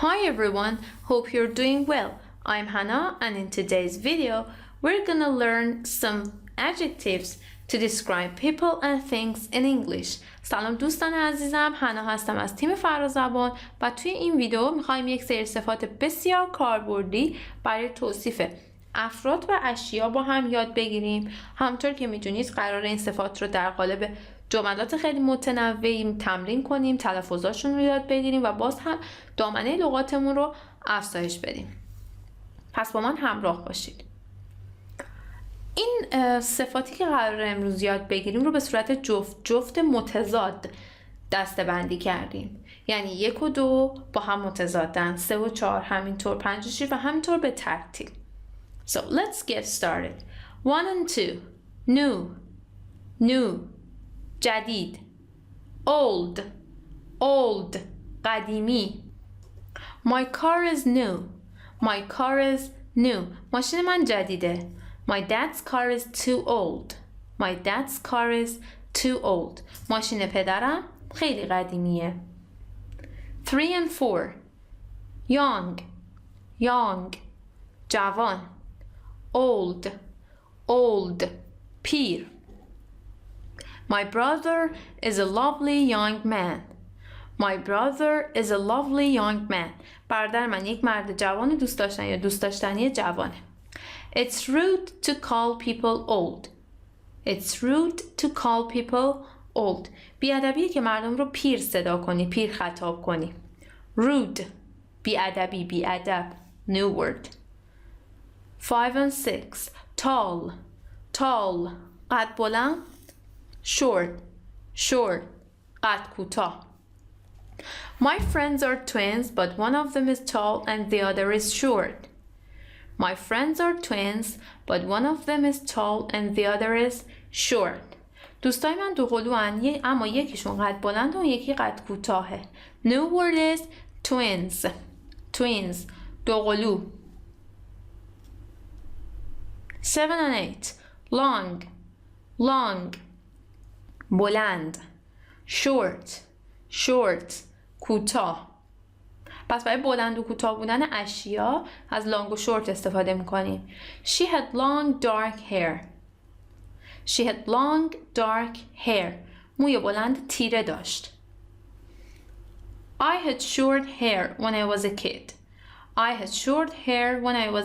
Hi everyone, hope you're doing well. I'm Hannah and in today's video we're gonna learn some adjectives to describe people and things in English. سلام دوستان عزیزم، حنا هستم از تیم فرازبان و توی این ویدیو میخوایم یک سری صفات بسیار کاربردی برای توصیف افراد و اشیا با هم یاد بگیریم. همونطور که میدونید قرار این صفات رو در قالب جملات خیلی متنوعی تمرین کنیم، تلفظاشون رو یاد بگیریم و باز هم دامنه لغاتمون رو افزایش بدیم. پس با من همراه باشید. این صفاتی که قراره امروز یاد بگیریم رو به صورت جفت متضاد دسته بندی کردیم. یعنی 1 و 2 با هم متضادن، 3 و 4 همینطور، 5 و 6 و همینطور به ترتیب. So let's get started. 1 and 2. New. جدید. Old. قدیمی. My car is new. ماشین من جدیده. My dad's car is too old. ماشین پدرم خیلی قدیمیه. 3 and 4. Young. جوان. Old. پیر. My brother is a lovely young man. برادر من یک مرد جوان دوست داشتنی یا دوست داشتنی جوانه. It's rude to call people old. بی‌ادبیه که مردم رو پیر صدا کنی، پیر خطاب کنی. Rude. بی‌ادب. New word. 5 and 6. Tall. قد بلند. Short. قد کوتاه. My friends are twins, but one of them is tall and the other is short. دوستای من دوقلوان اما یکیشون قد بلند و یکی قد کوتاهه. New word is twins. دوقلو. 7 and 8. Long. بلند. Short. کوتاه. پس برای بلند و کوتاه بودن اشیا از لانگ و شورت استفاده میکنیم. She had long dark hair. موی بلند تیره داشت. I had short hair when I was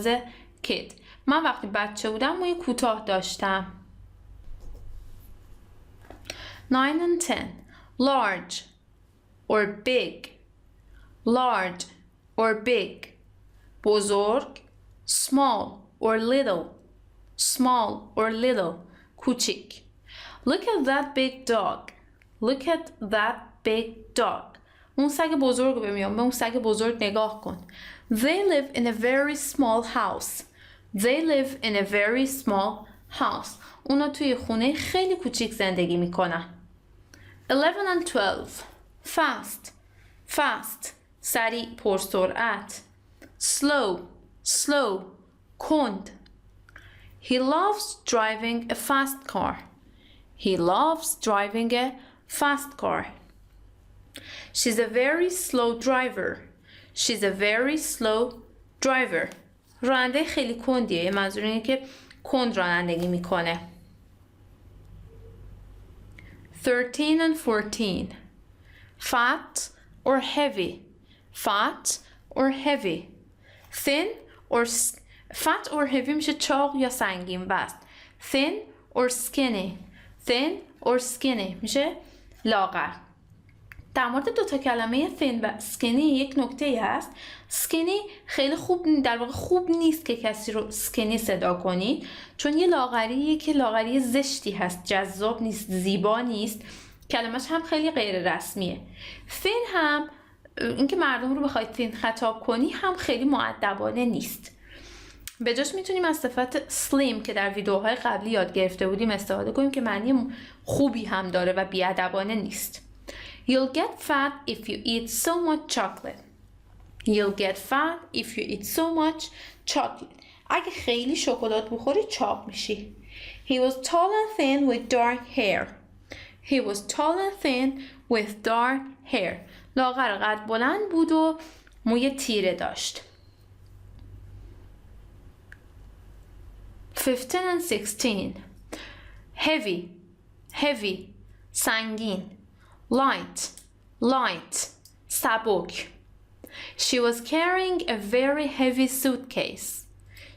a kid. من وقتی بچه بودم موی کوتاه داشتم. 9 and 10. Large or big. بزرگ. Small or little. کوچیک. Look at that big dog. اون سگ بزرگ رو به اون سگ بزرگ نگاه کن. They live in a very small house. اونا توی خونه خیلی کوچیک زندگی میکنن. 11 and 12. Fast. سریع، پرسرعت. Slow. کند. He loves driving a fast car. She's a very slow driver. راننده خیلی کندیه. منظور اینه که کند رانندگی میکنه. 13 and 14. Fat or heavy. Fat or heavy میشه چاق یا سنگین وزن. Thin or skinny میشه لاغر. در مورد دوتا کلمه thin و skinny یک نکته هست. skinny خیلی در واقع خوب نیست که کسی رو skinny صدا کنی، چون یه لاغریه که لاغری زشتی هست، جذاب نیست، زیبا نیست. کلمش هم خیلی غیر رسمیه. thin هم اینکه مردم رو بخواید thin خطاب کنی هم خیلی مؤدبانه نیست. به جاش میتونیم از صفت slim که در ویدیوهای قبلی یاد گرفته بودیم استفاده کنیم که معنی خوبی هم داره و بی‌ادبانه نیست. You'll get fat if you eat so much chocolate. اگه خیلی شکلات بخوری چاق میشی. He was tall and thin with dark hair. لاغر قد بلند بود و موی تیره داشت. 15 and 16. Heavy, heavy, سنگین. Light, light, سبک. She was carrying a very heavy suitcase.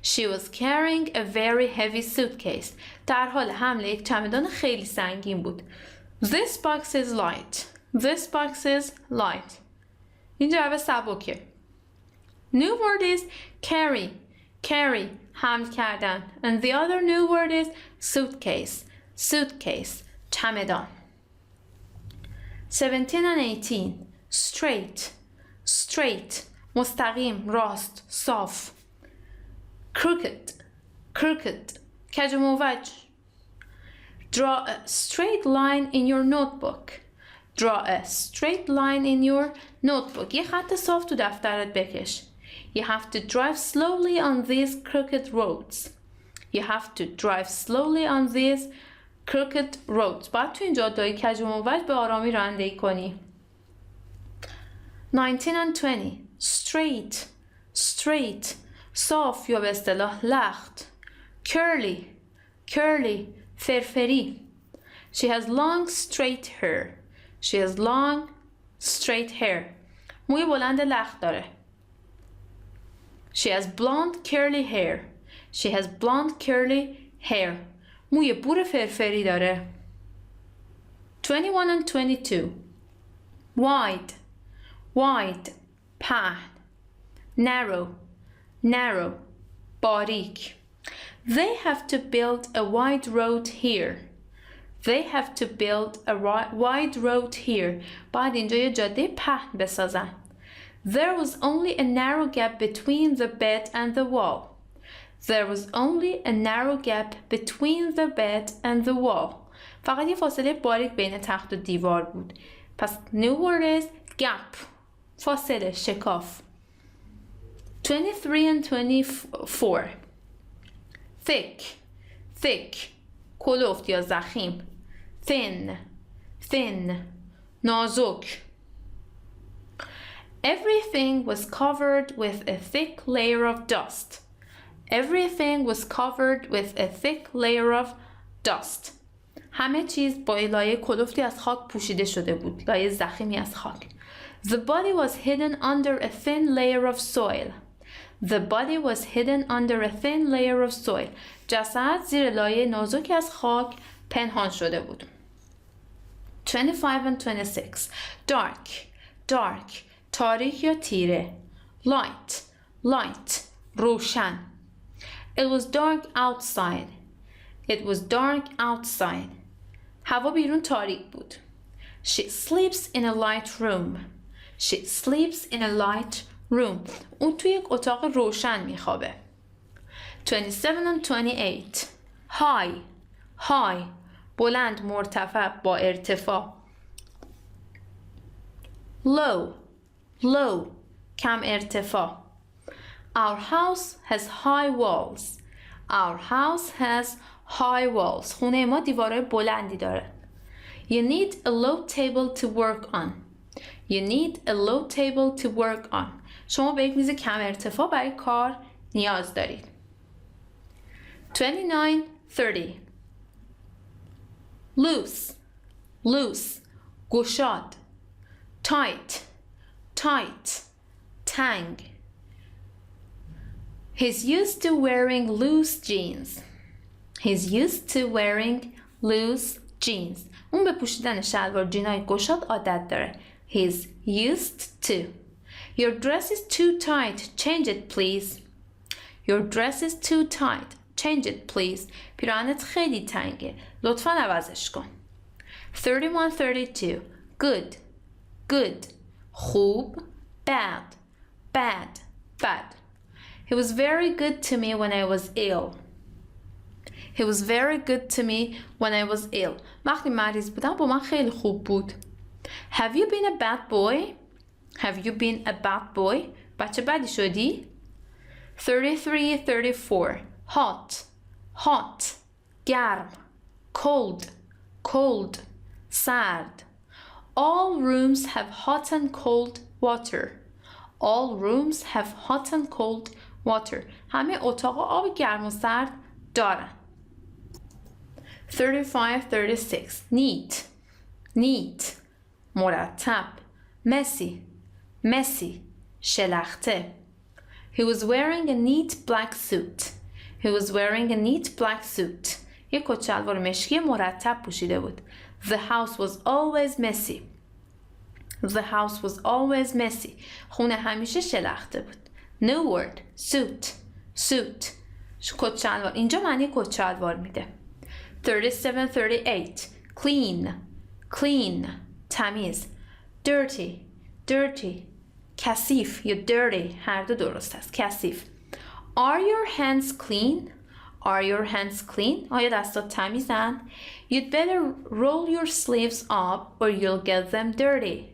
She was carrying a very heavy suitcase. در حال حمل یک چمدان خیلی سنگین بود. This box is light. This box is light. این جواب سبکه. New word is carry. Carry. حمل کردن. And the other new word is suitcase. Suitcase. چمدان. 17 and 18. Straight. Straight. مستقیم. راست. صاف. Crooked. Crooked. کج و موج. Draw a straight line in your notebook. Draw a straight line in your notebook. یه خط صاف تو دفترت بکش. You have to drive slowly on these crooked roads. You have to drive slowly on these crooked roads. باید تو این جاده‌های کج و موج به آرامی رانندگی کنی. 19 and 20. Straight. Straight. صاف یا به اصطلاح لخت. Curly. Curly. فرفری. She has long straight hair. She has long straight hair. موی بلند لخت داره. She has blonde curly hair. She has blonde curly hair. موی بور فرفری داره. 21 and 22. Wide. Wide. پهن. Narrow. Narrow. باریک. They have to build a wide road here. They have to build a wide road here. باید اینجا یه جاده پهن بسازن. There was only a narrow gap between the bed and the wall. There was only a narrow gap between the bed and the wall. فقط یه فاصله باریک بین تخت و دیوار بود. پس new word is gap. فاصله، شکاف. 23 and 24. Thick. Thick. کلفت یا ضخیم. Thin. Thin. نازک. Everything was covered with a thick layer of dust. Everything was covered with a thick layer of dust. همه چیز با لایه کلفتی از خاک پوشیده شده بود. لایه ضخیمی از خاک. The body was hidden under a thin layer of soil. The body was hidden under a thin layer of soil. جسد زیر لایه نازکی از خاک پنهان شده بود. 25 and 26. Dark. Dark. تاریک یا تیره. Light. Light. روشن. It was dark outside. It was dark outside. هوا بیرون تاریک بود. She sleeps in a light room. She sleeps in a light room. اون توی یک اتاق روشن میخوابه. 27 and 28. High. High. بلند، مرتفع، با ارتفاع. Low. Low. کم ارتفاع. Our house has high walls. Our house has high walls. خونه ما دیوارهای بلندی داره. You need a low table to work on. You need a low table to work on. شما به یک میز کم ارتفاع برای کار نیاز دارید. 29-30. Loose. Loose. گشاد. Tight. Tight. تنگ. He's used to wearing loose jeans. He's used to wearing loose jeans. اون به پوشیدن شلوار جینای گشاد عادت داره. He's used to. Your dress is too tight. Change it, please. Your dress is too tight. Change it, please. پیراهنت خیلی تنگه. لطفاً عوضش کن. 31-32. Good. Good. خوب. Bad. Bad. Bad. He was very good to me when I was ill. He was very good to me when I was ill. وقتی مریض بودم با من خیلی خوب بود. Have you been a bad boy? Have you been a bad boy? بچه بدی شدی؟ 33-34. Hot. Hot. گرم. Cold. Cold. سرد. All rooms have hot and cold water. All rooms have hot and cold water. همه اتاقا آب گرم و سرد دارن. 35-36 neat neat مرتب. messy messy شلخته. He was wearing a neat black suit. He was wearing a neat black suit. یک کت شلوار مشکی مرتب پوشیده بود. The house was always messy. The house was always messy. خونه همیشه شلخته بود. New word suit suit کت شلوار. اینجا معنی کت شلوار میده. 37-38 clean clean تمیز. dirty dirty کثیف یا dirty هر دو درست است. کثیف. Are your hands clean? Are your hands clean? آیا دستات تمیزن؟ You'd better roll your sleeves up or you'll get them dirty.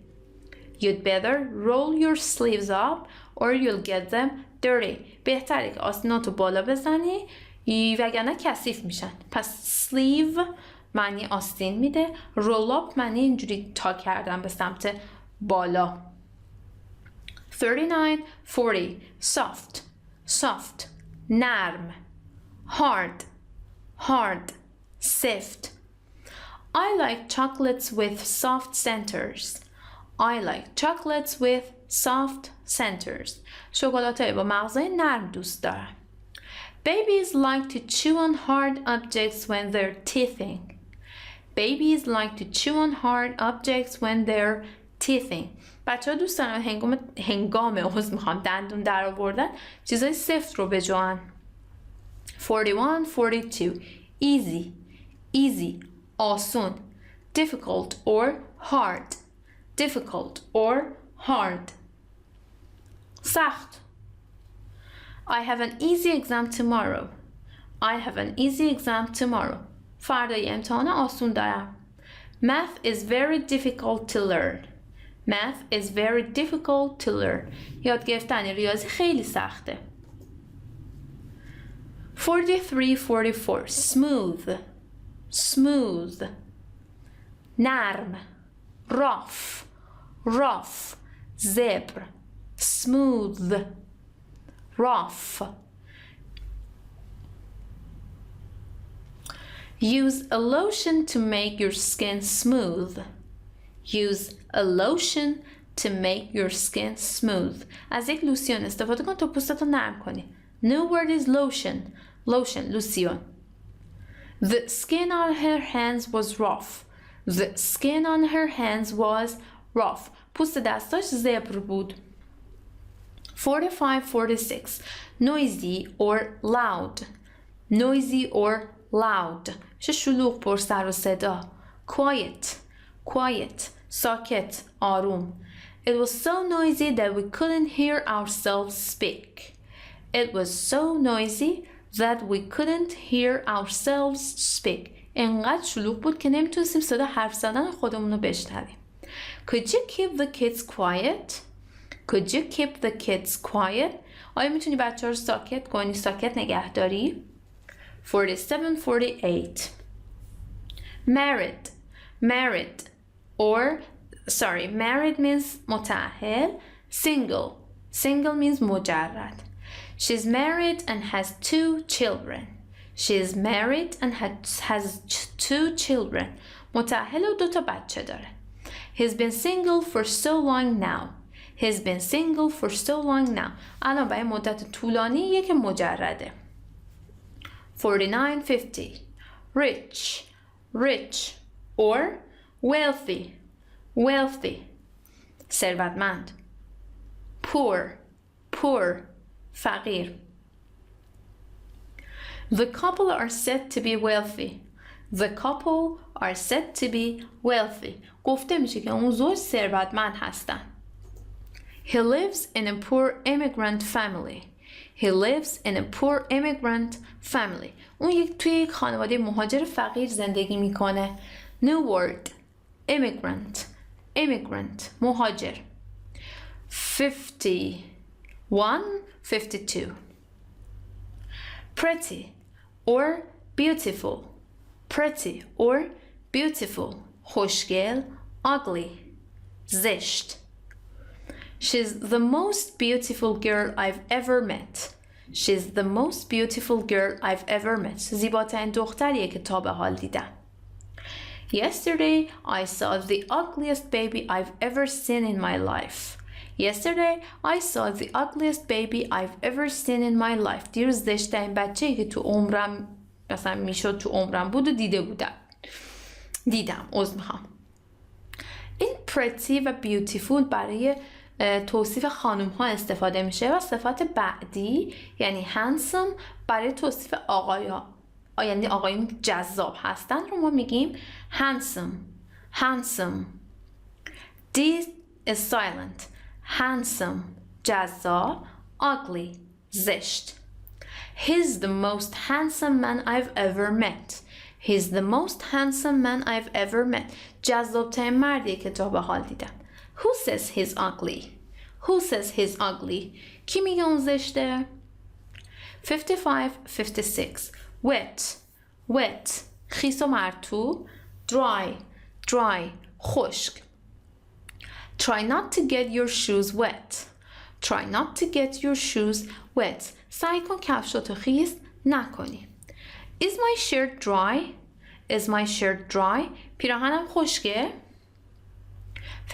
You'd better roll your sleeves up or you'll get them dirty. بهتره که آستیناتو بالا بزنی وگرنه کثیف میشن. پس sleeve معنی آستین میده. roll up معنی اینجوری تا کردن به سمت بالا. 39-40 soft soft نرم. hard hard سفت. I like chocolates with soft centers. I like chocolates with soft centers. شکلات‌های با مغزای نرم دوست دارم. Babies like to chew on hard objects when they're teething. Babies like to chew on hard objects when they're teething. بچه‌ها دوست دارن هنگام دندون در آوردن چیزای سفت رو بجوان. 41-42 easy easy آسون. difficult or hard difficult or hard سخت. I have an easy exam tomorrow. I have an easy exam tomorrow. فردای امتحان آسون دارم. Math is very difficult to learn. Math is very difficult to learn. یاد گرفتن ریاضی خیلی سخته. 43-44 smooth smooth نرم. rough rough زبر. smooth rough. Use a lotion to make your skin smooth. Use a lotion to make your skin smooth. از یک لوسیون استفاده کن تا پوستتو نرم کنی. New word is lotion. Lotion لوسیون. The skin on her hands was rough. The skin on her hands was rough. پوست دستاش زبر بود. 45-46 noisy or loud. Noisy or loud. چه شلوغ پر سر و صدا. Quiet quiet ساکت آروم. It was so noisy that we couldn't hear ourselves speak. It was so noisy that we couldn't hear ourselves speak. انقدر شلوغ بود که نمیتونستیم صدا حرف زدن خودمون رو بشنویم. Could you keep the kids quiet? Could you keep the kids quiet? آیا میتونی بچه ها رو ساکت کنی؟ ساکت نگه داری؟ 47-48 married married or sorry married means متأهل. single single means مجرد. She's married and has 2 children. She's married and has 2 children. متأهل و 2 تا بچه داره. He's been single for so long now. He's been single for so long now. الان برای مدت طولانی که مجرده. 49-50 rich rich or wealthy wealthy ثروتمند. poor poor فقیر. The couple are said to be wealthy. The couple are said to be wealthy. گفته میشه که اون زوج ثروتمند هستن. He lives in a poor immigrant family. He lives in a poor immigrant family. اون توی یک خانواده مهاجر فقیر زندگی میکنه. New word immigrant immigrant مهاجر. 51-52 pretty or beautiful. Pretty or beautiful خوشگل. ugly زشت. She's the most beautiful girl I've ever met. She's the most beautiful girl I've ever met. زیباترین دختریه که تا به حال دیدم. Yesterday I saw the ugliest baby I've ever seen in my life. Yesterday I saw the ugliest baby I've ever seen in my life. دیروز زشت‌ترین بچه‌ای که تو عمرم مثلا میشد تو عمرم بود و دیدم. عذر میخوام. این pretty و beautiful برای توصیف خانم ها استفاده میشه و صفات بعدی یعنی handsome برای توصیف یعنی آقایون جذاب هستن رو ما میگیم handsome. D is silent. handsome جذاب. ugly زشت. He's the most handsome man I've ever met. He's the most handsome man I've ever met. جذاب‌ترین مردیه که تا به حال دیدم. Who says he's ugly? Who says he's ugly? کی میگه اون زشته؟ 55-56 wet خیس و مرطوب. dry خشک. Try not to get your shoes wet. Try not to get your shoes wet. سعی کن کفشاتو خیس نکنی. Is my shirt dry? Is my shirt dry? پیراهنم خشکه. 57-58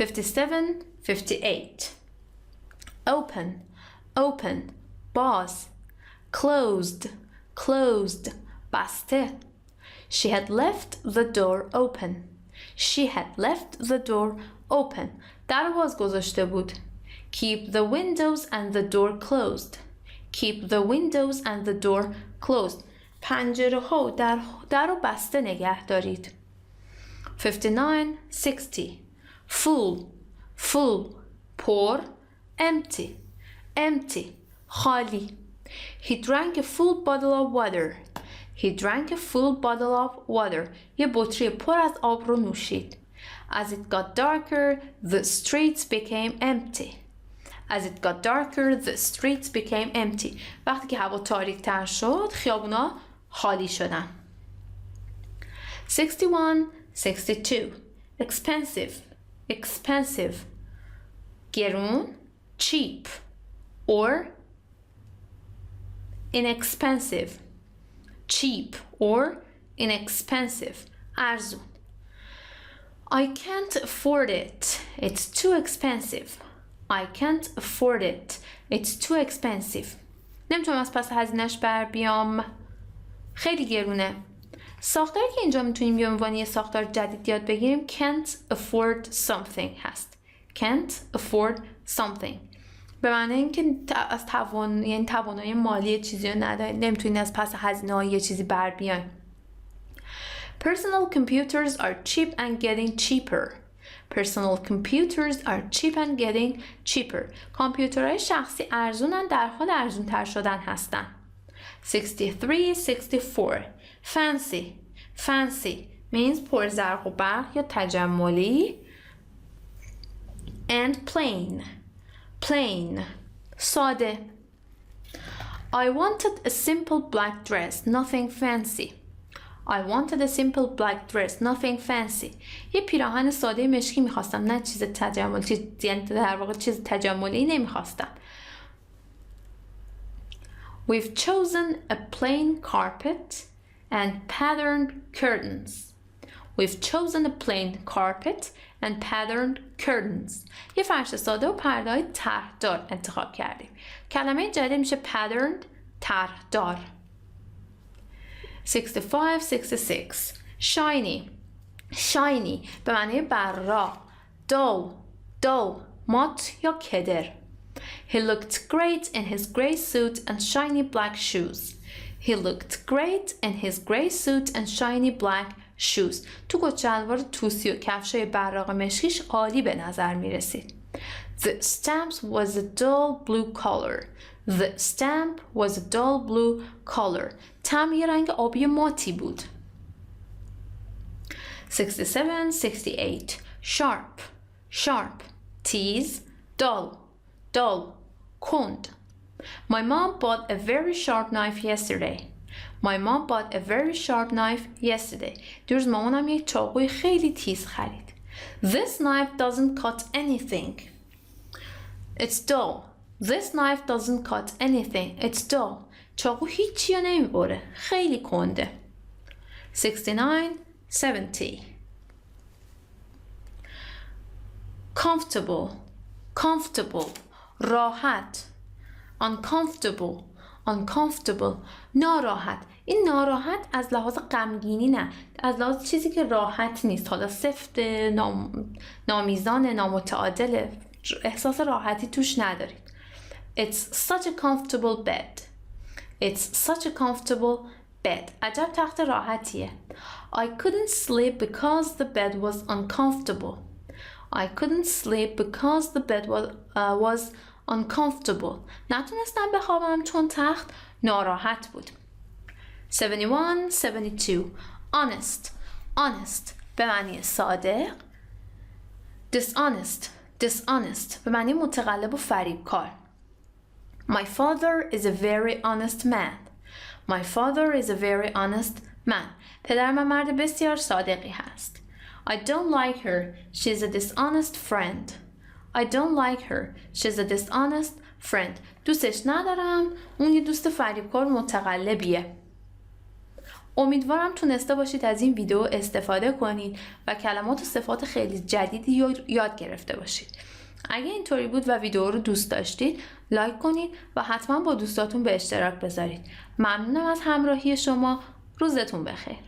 open باز. closed بسته. She had left the door open. در باز گذاشته بود. Keep the windows and the door closed. پنجره ها و در رو بسته نگه دارید. 59-60 full پر. empty خالی. He drank a full bottle of water. یه بطری پر از آب رو نوشید. As it got darker, the streets became empty. وقتی که هوا تاریک تر شد خیابونا خالی شدن. 61-62 expensive گرون. cheap or inexpensive ارزون. I can't afford it. It's too expensive. نمیتونم از پس هزینه‌اش بر بیام. خیلی گرونه. ساختاری که اینجا میتونیم به عنوان یه ساختار جدید یاد بگیریم can't afford something هست. can't afford something به معنی اینکه از توانایی مالی چیزی رو ندارید، نمیتونید از پس هزینه‌های یه چیزی بر بیاین. Personal computers are cheap and getting cheaper. کامپیوترهای شخصی ارزونن در حال ارزون تر شدن هستن. 63-64 fancy means پرزرق و برق یا تجملی. and plain ساده. I wanted a simple black dress, nothing fancy. یه پیراهن ساده مشکی میخواستم، نه چیز تجملی، یعنی در واقع چیز تجملی نمیخواستم. We've chosen a plain carpet and patterned curtains. یه فرش ساده و پرده‌های طرحدار انتخاب کردیم. کلمه جدید میشه patterned، طرحدار. 65-66 shiny به معنی براق. dull مات یا کدر. He looked great in his grey suit and shiny black shoes. تو کت‌شلوار توسی و کفشای براق مشکیش عالی به نظر می رسید. The stamp was a dull blue color. تم یه رنگ آبی ماتی بود. 67-68 sharp tease dull کند. My mom bought a very sharp knife yesterday. دیروز مامانم یک چاقوی خیلی تیز خرید. This knife doesn't cut anything. It's dull. This knife doesn't cut anything. It's dull. چاقو هیچی رو نمیبره. خیلی کنده. 69, 70. Comfortable. Comfortable. راحت. Uncomfortable. Uncomfortable. ناراحت. این ناراحت از لحاظ غمگینی نه، از لحاظ چیزی که راحت نیست، حالا سفت، نامیزان، نامتعادل، احساس راحتی توش ندارید. It's such a comfortable bed. It's such a comfortable bed. عجب تخت راحتیه. I couldn't sleep because the bed was uncomfortable. I couldn't sleep because the bed was uncomfortable. نتونستم بخوابم چون تخت ناراحت بود. 71, 72. Honest. Honest به معنی صادق. Dishonest. Dishonest به معنی متقلب و فریبکار. My father is a very honest man. My father is a very honest man. پدر من مرد بسیار صادقی هست. I don't like her. She's a dishonest friend. I don't like her. She's a dishonest friend. دوستش ندارم. اون یه دوست فریبکار متقلبیه. امیدوارم تونسته باشید از این ویدیو استفاده کنید و کلمات و صفات خیلی جدیدی یاد گرفته باشید. اگه اینطوری بود و ویدیو رو دوست داشتید لایک کنید و حتما با دوستاتون به اشتراک بذارید. ممنونم از همراهی شما. روزتون بخیر.